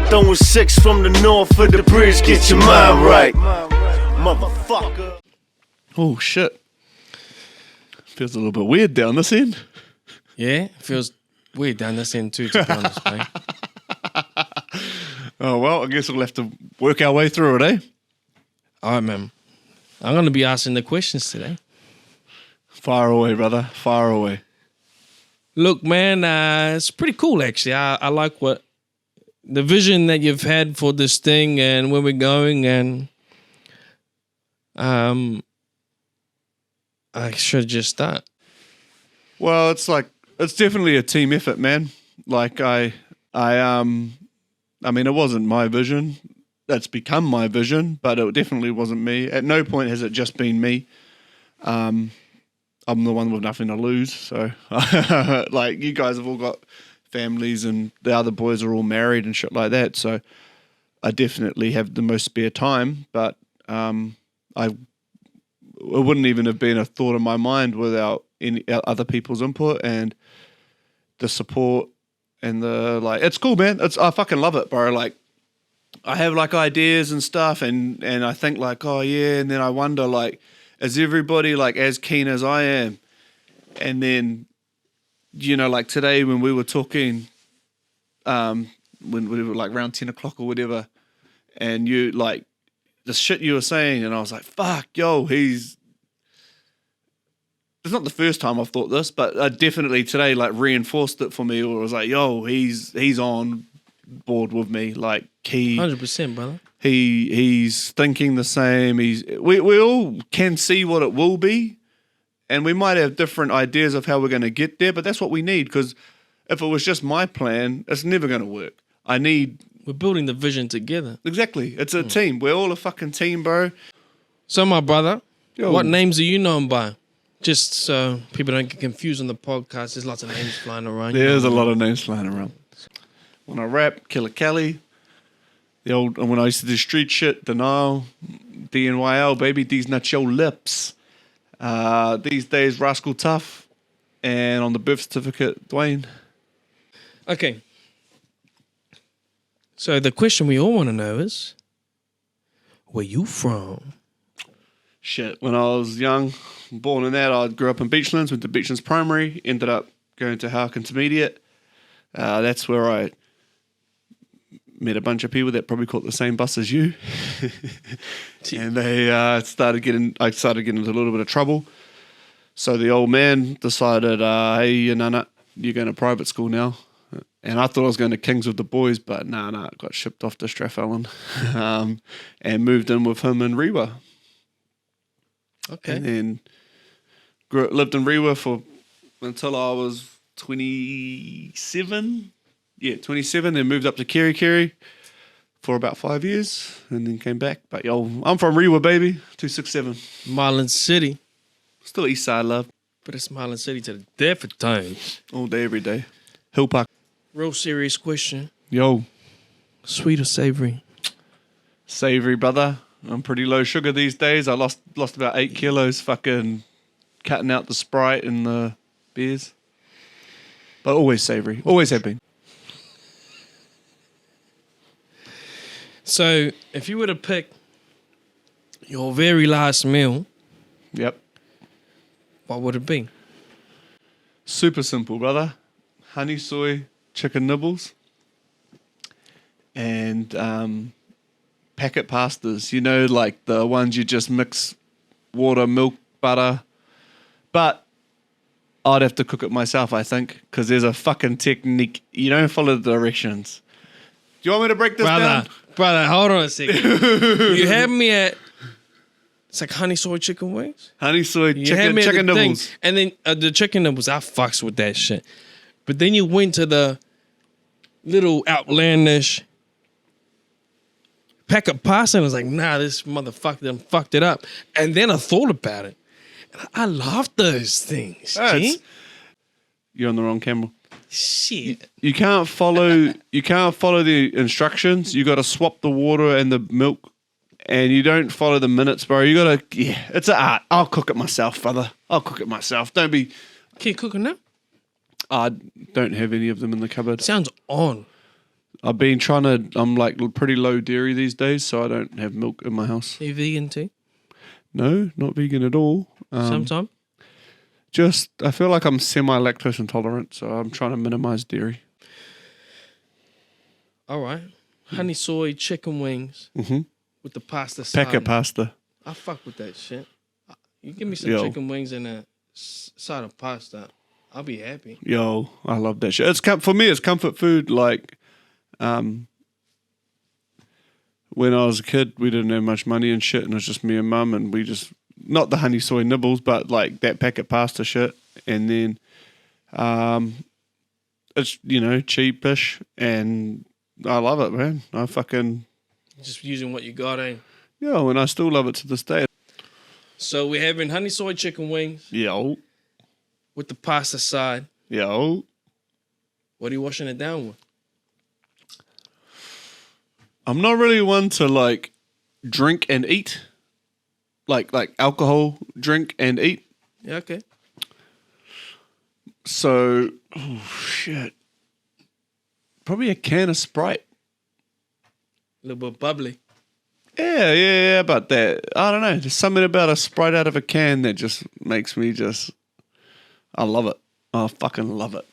Throwing six from the north for the bridge, get your mind right. Motherfucker. Oh, shit. Feels a little bit weird down this end. Yeah, it feels weird down this end too, to be honest, mate. Oh, well, I guess we'll have to work our way through it, eh? All right, man. I'm going to be asking the questions today. Far away, brother. Far away. Look, man, it's pretty cool, actually. I like what the vision that you've had for this thing and where we're going, and I should just start. Well, it's definitely a team effort, man. Like I mean, it wasn't my vision. That's become my vision, but it definitely wasn't me. At no point has it just been me. I'm the one with nothing to lose. So, like, you guys have all got families and the other boys are all married and shit like that. So I definitely have the most spare time, but it wouldn't even have been a thought in my mind without any other people's input and the support and the, like, it's cool, man. I fucking love it, bro. Like, I have like ideas and stuff and I think like, oh yeah. And then I wonder, like, is everybody like as keen as I am? And then, you know, like today when we were talking, when we were like around 10 o'clock or whatever, and you like the shit you were saying, and I was like, fuck, yo, it's not the first time I've thought this, but I definitely today like reinforced it for me, or I was like, yo, he's on board with me, like 100%, brother. He's thinking the same. We all can see what it will be, and we might have different ideas of how we're going to get there, but that's what we need, because if it was just my plan, it's never going to work. We're building the vision together. Exactly. It's a team. We're all a fucking team, bro. So, my brother, Yo. What names are you known by? Just so people don't get confused on the podcast, there's lots of names flying around. There's a lot of names flying around. When I rap, Killer Kelly. When I used to do street shit, Denial, DNYL, baby, these not your lips. These days, Rascal Tough, and on the birth certificate, Dwayne. Okay. So the question we all want to know is, where you from? Shit, when I was young, born in that, I grew up in Beachlands, went to Beachlands Primary, ended up going to Howk Intermediate. That's where I met a bunch of people that probably caught the same bus as you. And I started getting into a little bit of trouble. So the old man decided, hey, you're going to private school now. And I thought I was going to Kings with the boys, but I got shipped off to Strathallan and moved in with him in Rewa. Okay. And then lived in Rewa until I was 27. Yeah, 27, then moved up to Kerry for about 5 years, and then came back. But yo, I'm from Rewa, baby, 267. Marlin City. Still East Side love. But it's Marlin City to the death of times. All day, every day. Hill Park. Real serious question. Yo. Sweet or savory? Savory, brother. I'm pretty low sugar these days. I lost about 8 kilos fucking cutting out the Sprite and the beers. But always savory. Always have been. So, if you were to pick your very last meal, Yep. what would it be? Super simple, brother. Honey soy chicken nibbles and packet pastas. You know, like the ones you just mix water, milk, butter. But I'd have to cook it myself, I think, because there's a fucking technique. You don't follow the directions. Do you want me to break this down? Brother, hold on a second. You had me at, it's like honey soy chicken wings? Honey soy You had me at chicken the thing, nibbles. and then the chicken nibbles, I fucks with that shit. But then you went to the little outlandish pack of pasta and I was like, nah, this motherfucker done fucked it up. And then I thought about it. And I love those things, G. You're on the wrong camera. Shit. You can't follow the instructions. You got to swap the water and the milk, and you don't follow the minutes, bro. You got to, it's an art. I'll cook it myself, brother. I'll cook it myself. Don't be. Can you cook it now? I don't have any of them in the cupboard. Sounds on. I've been trying to. I'm like pretty low dairy these days, so I don't have milk in my house. Are you vegan too? No, not vegan at all. Sometime? Just I feel like I'm semi-lactose intolerant, so I'm trying to minimize dairy. All right. Honey soy chicken wings with the pasta Packet side. pasta. I fuck with that shit. You give me some Yo. chicken wings and a side of pasta, I'll be happy. Yo, I love that shit. For me, it's comfort food. Like, when I was a kid, we didn't have much money and shit, and it was just me and mum, and we just not the honey soy nibbles, but like that packet pasta shit, and then, it's cheapish, and I love it, man. I fucking Just using what you got, eh? and I still love it to this day. So we're having honey soy chicken wings Yo, with the pasta side. yo. What are you washing it down with? I'm not really one to like drink and eat, like alcohol, drink and eat. Yeah, okay. So, oh shit, probably a can of Sprite. A little bit bubbly. Yeah, but that I don't know. There's something about a Sprite out of a can that just makes me I love it. I fucking love it.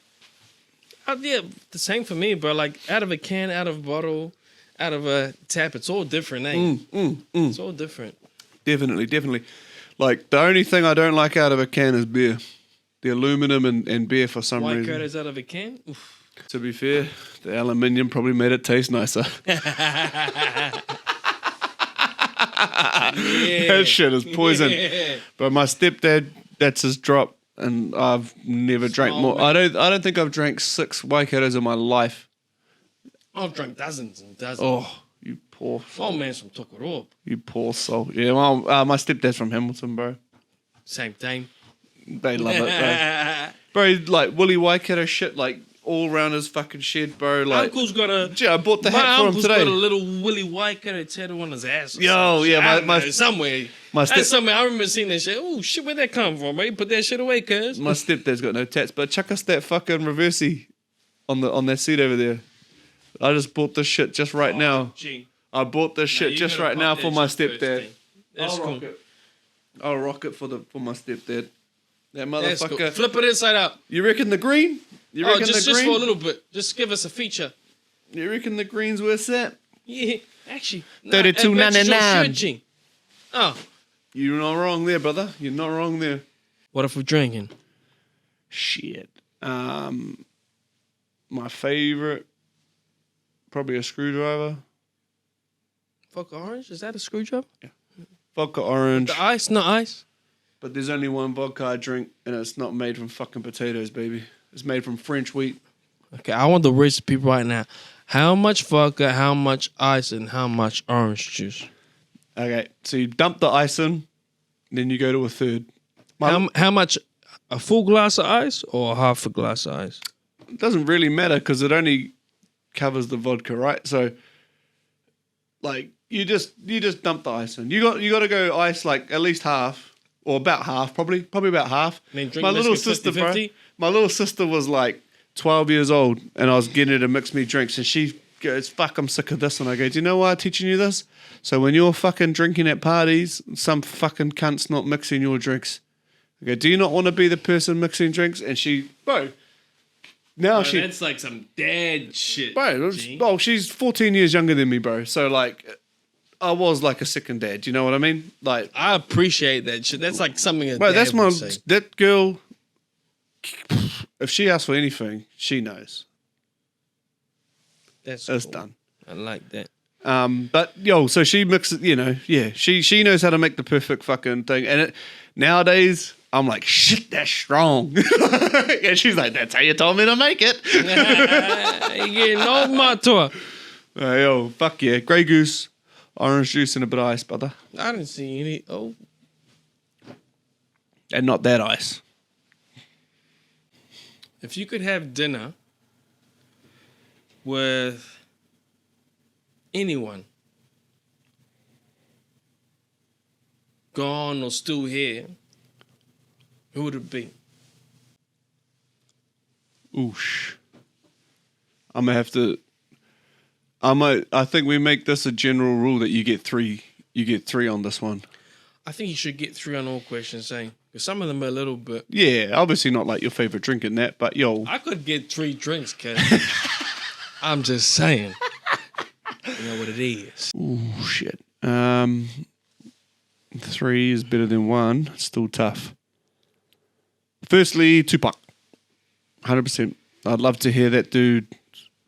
Yeah, the same for me, bro. Like out of a can, out of a bottle, out of a tap, it's all different, eh? It's all different. Definitely. Like the only thing I don't like out of a can is beer. The aluminum and beer for some White reason. curtains out of a can? Oof. To be fair, the aluminium probably made it taste nicer. That shit is poison. Yeah. But my stepdad, that's his drop, and I've never drank more. I don't think I've drank 6 Waikatos in my life. I've drunk dozens and dozens. Oh, you poor soul. Oh, man, from Tokoroa. You poor soul. Yeah, well, my stepdad's from Hamilton, bro. Same thing. They love it, bro. Bro, like Willy Waikato shit, like all around his fucking shed, bro. Like, Uncle's got a... Gee, I bought the hat for him uncle's today. got a little Willy Waikato tattoo on his ass. Or Yo, some yeah, shit. I don't my- know, somewhere. my That's somewhere. I remember seeing that shit. Oh, shit, where'd that come from, mate? Put that shit away, cuz. My stepdad's got no tats, but chuck us that fucking reversey on that seat over there. I just bought this shit just right now. Gee. I bought this shit you just gotta right pop now that for my shit first, stepdad. eh? That's cool. I'll rock it for my stepdad. That That's motherfucker. cool. Flip it inside out. You reckon the green? You reckon just the green? for a little bit. Just give us a feature. You reckon the green's worth that? Yeah, actually. $32.99. Oh, You're not wrong there, brother. You're not wrong there. what if we're drinking? Shit. My favorite, probably a screwdriver. Vodka orange? Is that a screwdriver? Vodka orange. The ice? No ice? But there's only one vodka I drink, and it's not made from fucking potatoes, baby. It's made from French wheat. Okay, I want the recipe right now. How much vodka, how much ice, and how much orange juice? Okay, so you dump the ice in, then you go to a third. How much? A full glass of ice or half a glass of ice? It doesn't really matter because it only covers the vodka, right? So, like, you just dump the ice in. You got to go ice like at least half or about half, probably about half. And then drink My little whiskey sister, 50-50? bro. My little sister was like 12 years old, and I was getting her to mix me drinks, and she goes, "Fuck, I'm sick of this." And I go, "Do you know why I'm teaching you this? So when you're fucking drinking at parties, some fucking cunt's not mixing your drinks. I go, do you not want to be the person mixing drinks?" And she, bro, now she, That's like some dad shit. bro, oh, she's 14 years younger than me, bro. So like, I was like a second dad. Do you know what I mean? Like, I appreciate that shit. That's like something a bro, dad that's my would say. that girl. If she asks for anything, she knows That's it's cool. done. I like that. But yo, so she mixes, she knows how to make the perfect fucking thing. And nowadays, I'm like, shit, that's strong. And she's like, that's how you told me to make it. You getting no matter. Yo, fuck yeah, Grey Goose, orange juice, and a bit of ice, brother, I didn't see any. Oh, and not that ice. if you could have dinner with anyone, gone or still here, who would it be? Oosh. I'm gonna have to. I think we make this a general rule that you get three. You get three on this one. I think you should get 3 on all questions, saying because some of them are a little bit. Yeah, obviously not like your favorite drink in that, but yo, I could get 3 drinks, kid. I'm just saying. You know what it is. ooh, shit. 3 is better than 1. It's still tough. Firstly, Tupac. 100%. I'd love to hear that dude's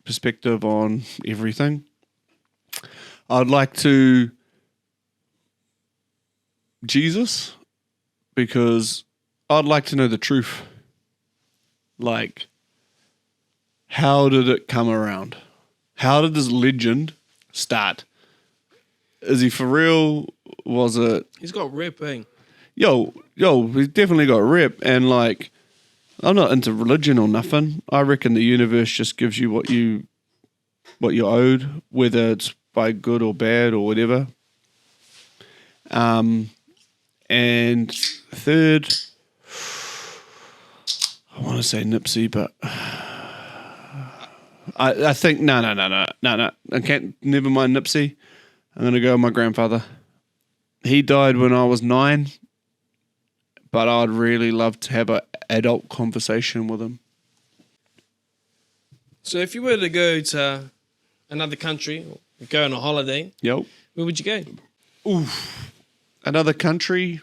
perspective on everything. I'd like to Jesus, because I'd like to know the truth. Like, how did it come around? How did this legend start? Is he for real? Was it? He's got rep, eh? Yo, he's definitely got rep. And like, I'm not into religion or nothing. I reckon the universe just gives you what you're owed, whether it's by good or bad or whatever. And third, I want to say Nipsey, but I think no. I can't. Never mind Nipsey. I'm gonna go with my grandfather. He died when I was 9, but I'd really love to have an adult conversation with him. So if you were to go to another country, or go on a holiday, Yo, where would you go? another country.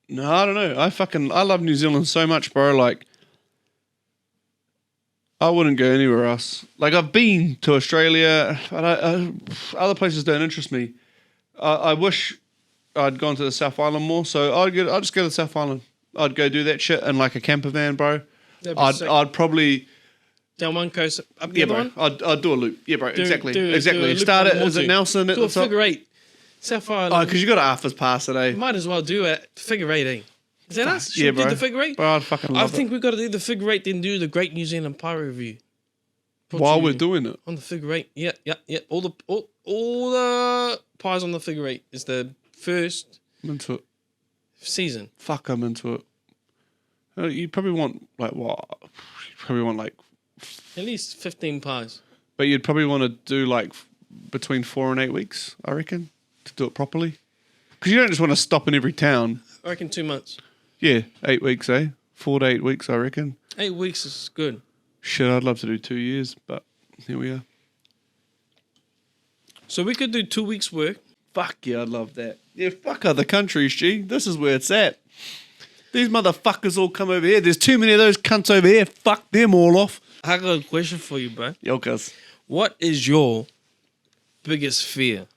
No, I don't know. I love New Zealand so much, bro. Like, I wouldn't go anywhere else. Like, I've been to Australia, but other places don't interest me. I wish I'd gone to the South Island more. So I'd just go to the South Island. I'd go do that shit in like a camper van, bro. I'd probably Down one coast, up the yeah, other bro. one. I'd do a loop. Yeah, bro. Exactly. do a Start loop it. on Is it Motu. Nelson? Do a figure 8. South Island. Oh, because you got to AFA's pass it, eh? Might as well do it. Figure 8, eh? Is that us? Should Yeah, we do bro. the figure 8? Bro, I'd fucking I love think it. we've got to do the figure 8, then do the Great New Zealand Pie Review. While we're doing it. On the figure 8. Yeah. All the pies on the figure 8 is the first I'm into it. season. Fuck, I'm into it. You probably want, like, what? You probably want, like... At least 15 pies. But you'd probably want to do, like, between 4 and 8 weeks, I reckon, to do it properly. Because you don't just want to stop in every town. I reckon 2 months. Yeah, 8 weeks, eh? 4 to 8 weeks, I reckon. 8 weeks is good. Shit, I'd love to do 2 years, but here we are. So we could do 2 weeks' work. Fuck yeah, I'd love that. Yeah, fuck other countries, G. This is where it's at. These motherfuckers all come over here. There's too many of those cunts over here. Fuck them all off. I got a question for you, bro. Yo, cuz. What is your biggest fear?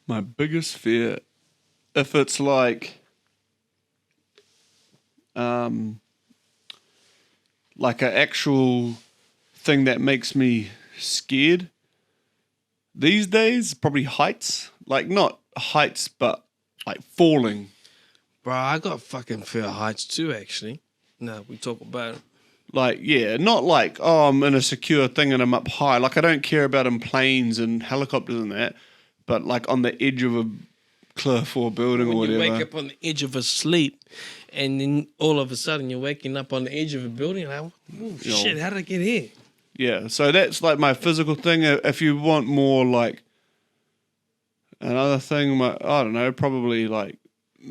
My biggest fear, if it's like an actual thing that makes me scared these days, probably heights. Like, not heights, but like falling. Bro, I got fucking fear of heights too, actually. No, we talk about it. Like, yeah, not like, oh, I'm in a secure thing and I'm up high. Like, I don't care about in planes and helicopters and that, but like on the edge of a cliff or a building When or whatever. you wake up on the edge of a sleep, and then all of a sudden you're waking up on the edge of a building, like, oh shit, how did I get here? Yeah, so that's like my physical thing. If you want more like another thing, I don't know, probably like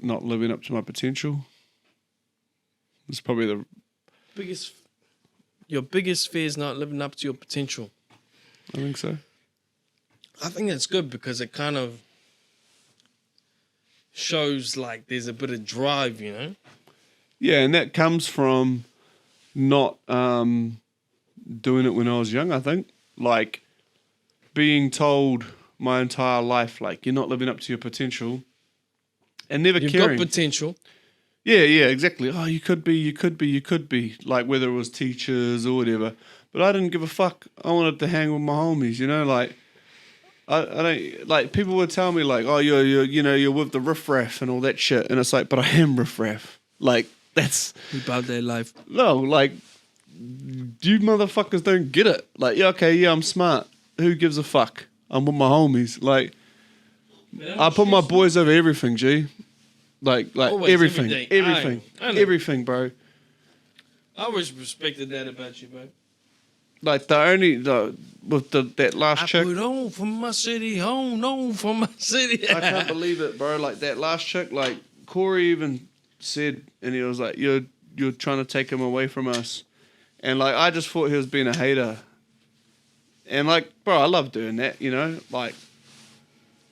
not living up to my potential. It's probably Your biggest fear is not living up to your potential. I think so. I think that's good because it kind of shows like there's a bit of drive, you know? Yeah, and that comes from not doing it when I was young, I think. Like being told my entire life, like, you're not living up to your potential and never You've caring. got potential. Yeah, exactly. Oh, you could be. Like, whether it was teachers or whatever. But I didn't give a fuck. I wanted to hang with my homies, you know? Like, I don't... Like, people would tell me, like, oh, you're with the riffraff and all that shit. And it's like, but I am riffraff. Like, that's... About their life. No, like, you motherfuckers don't get it. Like, yeah, okay, yeah, I'm smart. Who gives a fuck? I'm with my homies. Like, I put my boys over everything, G. Like Always, everything, every day. I know. everything, bro. I always respected that about you, bro. Like with that last I chick. put on from my city, on from my city. I can't believe it, bro. Like that last chick, like Corey even said, and he was like, "You're trying to take him away from us," and like I just thought he was being a hater, and like, bro, I love doing that, you know, like,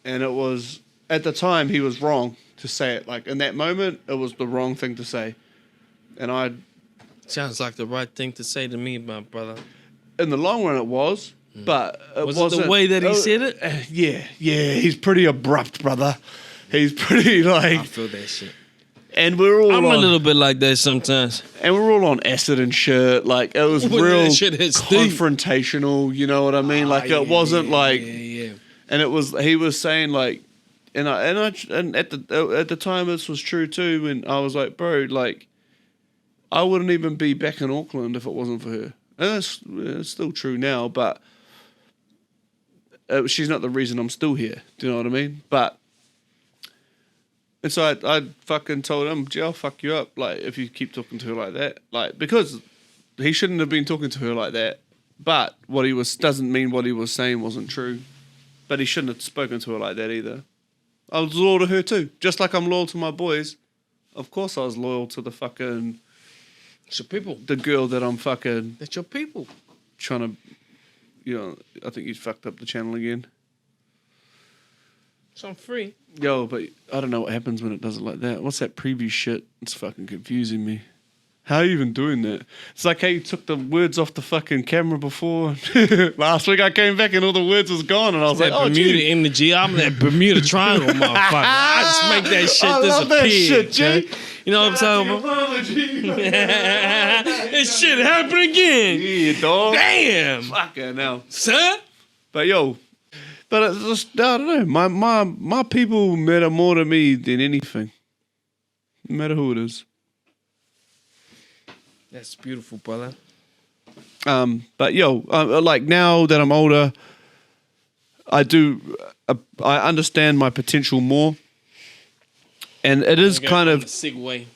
and it was at the time he was wrong to say it. Like in that moment, it was the wrong thing to say, and I. Sounds like the right thing to say to me, my brother. In the long run, it was, but Was it the way that he said it? Yeah, he's pretty abrupt, brother. He's pretty I like, feel that shit. and we're all I'm on, a little bit like that sometimes. and we're all on acid and shit. Like it was When real that shit hits deep. confrontational. You know what I mean? Like it wasn't like, Yeah. and it was. He was saying like, and at the time this was true too. And I was like, bro, like, I wouldn't even be back in Auckland if it wasn't for her. And it's still true now, but she's not the reason I'm still here. Do you know what I mean? But, and so I fucking told him, gee, I'll fuck you up, like, if you keep talking to her like that. Like, because he shouldn't have been talking to her like that, but doesn't mean what he was saying wasn't true. But he shouldn't have spoken to her like that either. I was loyal to her too. Just like I'm loyal to my boys. Of course I was loyal to the fucking... It's your people. The girl that I'm fucking That's your people. trying to, you know, I think you fucked up the channel again. So I'm free. Yo, but I don't know what happens when it does it like that. What's that preview shit? It's fucking confusing me. How are you even doing that? It's like how you took the words off the fucking camera before. Last week I came back and all the words was gone and I was That like, oh, Bermuda gee. energy. I'm that Bermuda Triangle motherfucker. I just make that shit I love that disappear. shit, G. okay? You know what I'm talking about? This shit happened again. Yeah, dog. Damn. Fucking hell. Son? But yo, but it's just, I don't know. My people matter more to me than anything. No matter who it is. That's beautiful, brother. But yo, like now that I'm older, I understand my potential more, and it is kind of segue.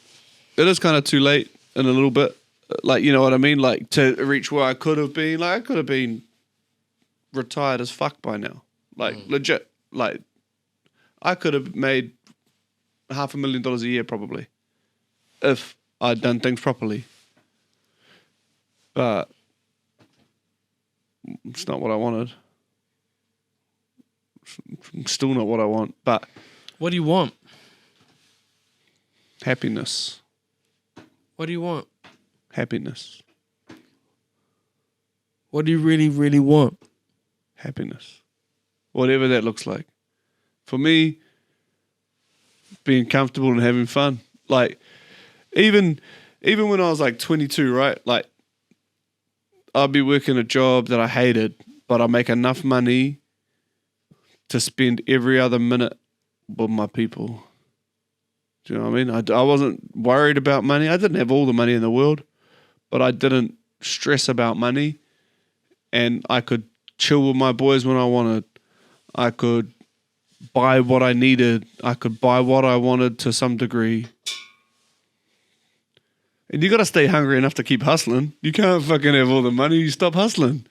it is kind of too late in a little bit. Like, you know what I mean? Like to reach where I could have been. Like I could have been retired as fuck by now. Like legit. Like I could have made $500,000 a year probably if I'd done things properly. But it's not what I wanted. It's still not what I want. But What do you want? happiness. What do you want? Happiness. What do you really, really want? Happiness. Whatever that looks like. For me, being comfortable and having fun. Like, even when I was like 22, right? Like, I'd be working a job that I hated, but I make enough money to spend every other minute with my people. Do you know what I mean? I wasn't worried about money. I didn't have all the money in the world, but I didn't stress about money. And I could chill with my boys when I wanted. I could buy what I needed. I could buy what I wanted to some degree. And you got to stay hungry enough to keep hustling. You can't fucking have all the money. You stop hustling.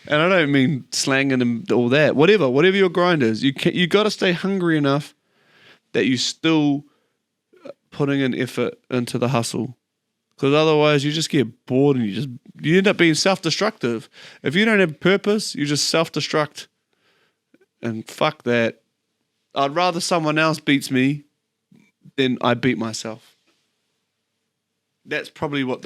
And I don't mean slanging and all that. Whatever your grind is, you got to stay hungry enough that you still putting an effort into the hustle. Because otherwise, you just get bored and you end up being self-destructive. If you don't have purpose, you just self-destruct. And fuck that. I'd rather someone else beats me than I beat myself. That's probably what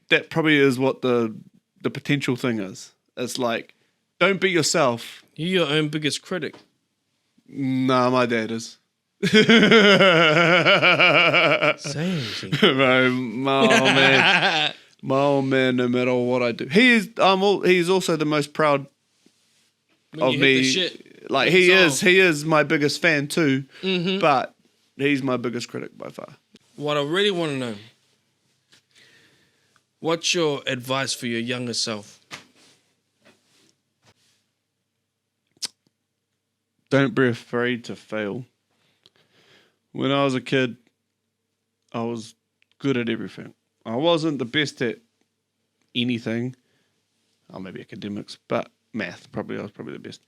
that probably is what the potential thing is. It's like, don't beat yourself. You're your own biggest critic. Nah, my dad is. Same. My old man, no matter what I do, he's also the most proud of me. Like he is my biggest fan too. Mm-hmm. But he's my biggest critic by far. What I really want to know, what's your advice for your younger self? Don't be afraid to fail. When I was a kid, I was good at everything. I wasn't the best at anything, maybe academics, but math, I was probably the best.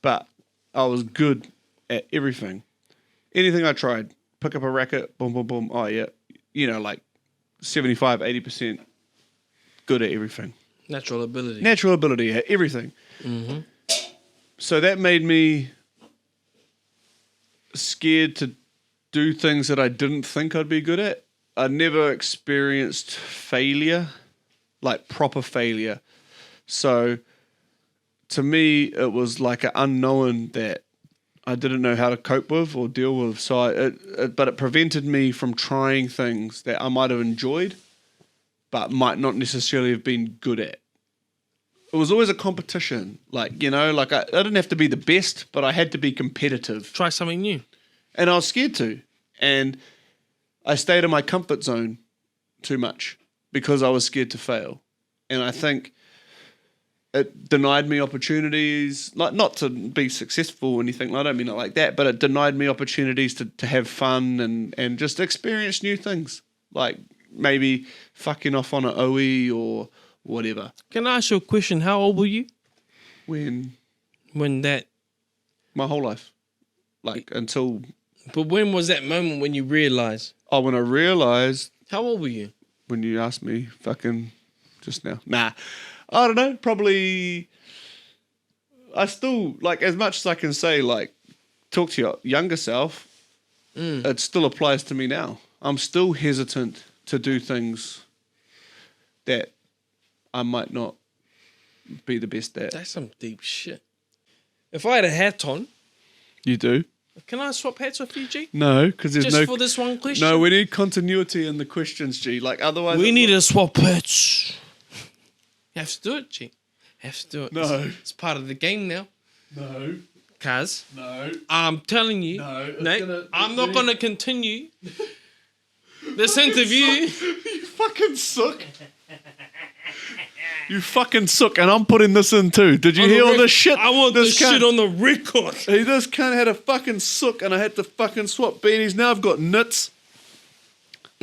But I was good at everything. Anything I tried, pick up a racket, boom, boom, boom. Oh, yeah. You know, like 75, 80% good at everything. Natural ability. Natural ability at everything. Mm-hmm. So that made me scared to do things that I didn't think I'd be good at. I never experienced failure, like proper failure. So to me, it was like an unknown that I didn't know how to cope with or deal with. So but it prevented me from trying things that I might have enjoyed, but might not necessarily have been good at. It was always a competition. Like, you know, like I didn't have to be the best, but I had to be competitive. Try something new. And I was scared to. And I stayed in my comfort zone too much because I was scared to fail. And I think it denied me opportunities, like not to be successful or anything. I don't mean it like that, but it denied me opportunities to have fun and just experience new things. Like maybe fucking off on an OE or whatever. Can I ask you a question? How old were you When that? my whole life, like until But when was that moment when you realized? when I realized, How old were you? when you asked me fucking just now. Nah, I don't know. Probably, I still, like, as much as I can say, like, talk to your younger self, it still applies to me now. I'm still hesitant to do things that I might not be the best at. That's some deep shit. If I had a hat on, You do? can I swap hats with you, G? No, because there's Just no... for this one question? No, we need continuity in the questions, G. Like, otherwise... We need to swap hats. You have to do it, G. Have to do it. No. It's part of the game now. No. Cuz, No. I'm telling you, No, it's Nate, gonna- I'm not going to continue this interview. You fucking suck. You fucking suck, and I'm putting this in too. Did you hear all this shit? I want this cunt- shit on the record. Hey, this cunt had a fucking suck, and I had to fucking swap beanies. Now I've got nits.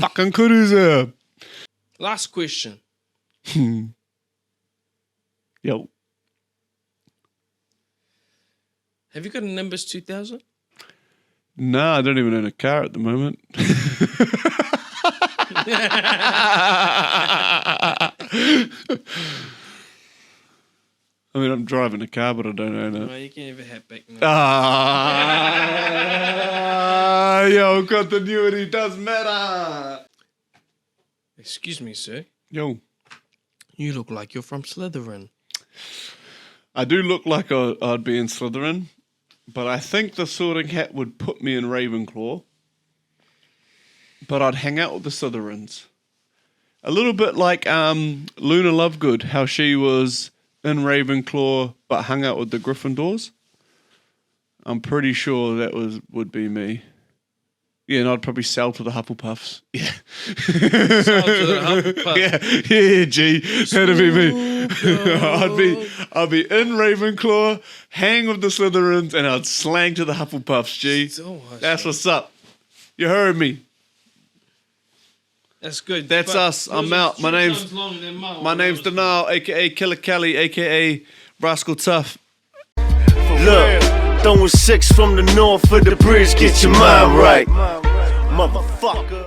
Fucking kuruza. Last question. Yo. Have you got a Nimbus 2000? Nah, I don't even own a car at the moment. I mean, I'm driving a car, but I don't own it. No, you can have a hat back now. Yo, continuity does matter. Excuse me, sir. Yo, You look like you're from Slytherin. I do look like I'd be in Slytherin, but I think the Sorting Hat would put me in Ravenclaw. But I'd hang out with the Slytherins. A little bit like Luna Lovegood, how she was in Ravenclaw but hung out with the Gryffindors. I'm pretty sure that would be me. Yeah, and I'd probably sell to the Hufflepuffs. Yeah. Yeah, G. That'd be me. I'd be in Ravenclaw, hang with the Slytherins, and I'd slang to the Hufflepuffs, G. That's what's up. You heard me. That's good. That's But us. I'm yours out. is My two name's times longer than mine. My name's Denal, aka Killer Kelly, aka Rascal Tough. Look, throwing six from the north of the bridge, get your mind right. Motherfucker.